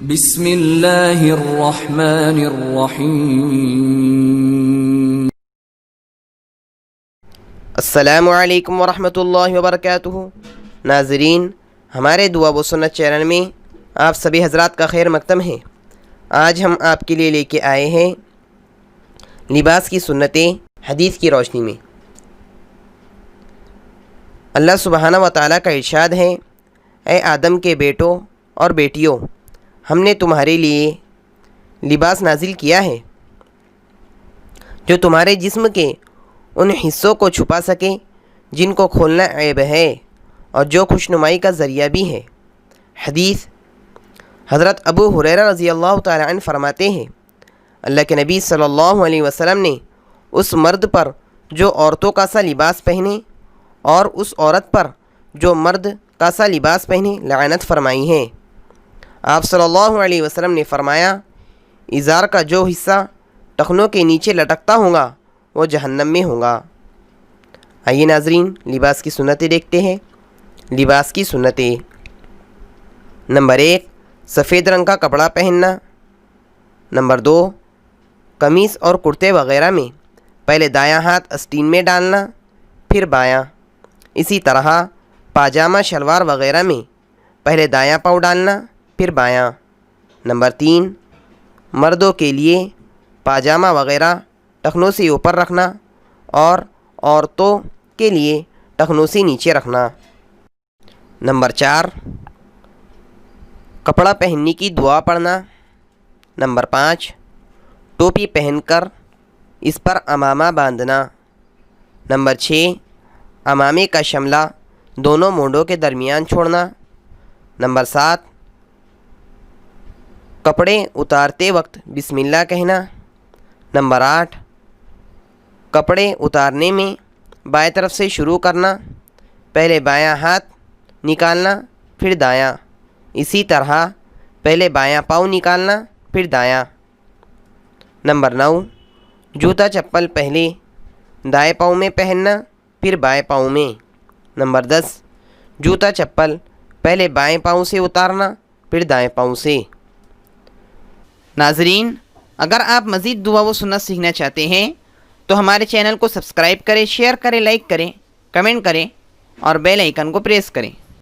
بسم اللہ الرحمن الرحیم۔ السلام علیکم ورحمۃ اللہ وبرکاتہ۔ ناظرین، ہمارے دعا و سنت چینل میں آپ سبھی حضرات کا خیر مقدم ہے۔ آج ہم آپ کے لیے لے کے آئے ہیں لباس کی سنتیں حدیث کی روشنی میں۔ اللہ سبحانہ و تعالیٰ کا ارشاد ہے، اے آدم کے بیٹوں اور بیٹیوں، ہم نے تمہارے لیے لباس نازل کیا ہے جو تمہارے جسم کے ان حصوں کو چھپا سکے جن کو کھولنا عیب ہے اور جو خوشنمائی کا ذریعہ بھی ہے۔ حدیث حضرت ابو ہریرہ رضی اللہ تعالی عنہ فرماتے ہیں، اللہ کے نبی صلی اللہ علیہ وسلم نے اس مرد پر جو عورتوں کا سا لباس پہنے اور اس عورت پر جو مرد کا سا لباس پہنے لعنت فرمائی ہے۔ آپ صلی اللہ علیہ وسلم نے فرمایا، ازار کا جو حصہ ٹخنوں کے نیچے لٹکتا ہوگا وہ جہنم میں ہوگا۔ آئیے ناظرین، لباس کی سنتیں دیکھتے ہیں۔ لباس کی سنتیں: نمبر 1، سفید رنگ کا کپڑا پہننا۔ نمبر 2، قمیص اور کرتے وغیرہ میں پہلے دایاں ہاتھ آستین میں ڈالنا پھر بایاں۔ اسی طرح پاجامہ شلوار وغیرہ میں پہلے دایاں پاؤں ڈالنا پھر بایاں۔ نمبر 3، مردوں کے لیے پاجامہ وغیرہ ٹخنوں سے اوپر رکھنا اور عورتوں کے لیے ٹخنوں سے نیچے رکھنا۔ نمبر 4، کپڑا پہننے کی دعا پڑھنا۔ نمبر 5، ٹوپی پہن کر اس پر امامہ باندھنا۔ نمبر 6، امامے کا شملہ دونوں مونڈوں کے درمیان چھوڑنا۔ نمبر 7، کپڑے اتارتے وقت بسم اللہ کہنا۔ نمبر 8، کپڑے اتارنے میں بائیں طرف سے شروع کرنا، پہلے بایاں ہاتھ نکالنا پھر دایاں۔ اسی طرح پہلے بایاں پاؤں نکالنا پھر دایاں۔ نمبر 9، جوتا چپل پہلے دائیں پاؤں میں پہننا پھر بائیں پاؤں میں۔ نمبر 10، جوتا چپل پہلے بائیں پاؤں سے اتارنا پھر دائیں پاؤں سے۔ ناظرین، اگر آپ مزید دعا و سنت سیکھنا چاہتے ہیں تو ہمارے چینل کو سبسکرائب کریں، شیئر کریں، لائک کریں، کمنٹ کریں اور بیل آئیکن کو پریس کریں۔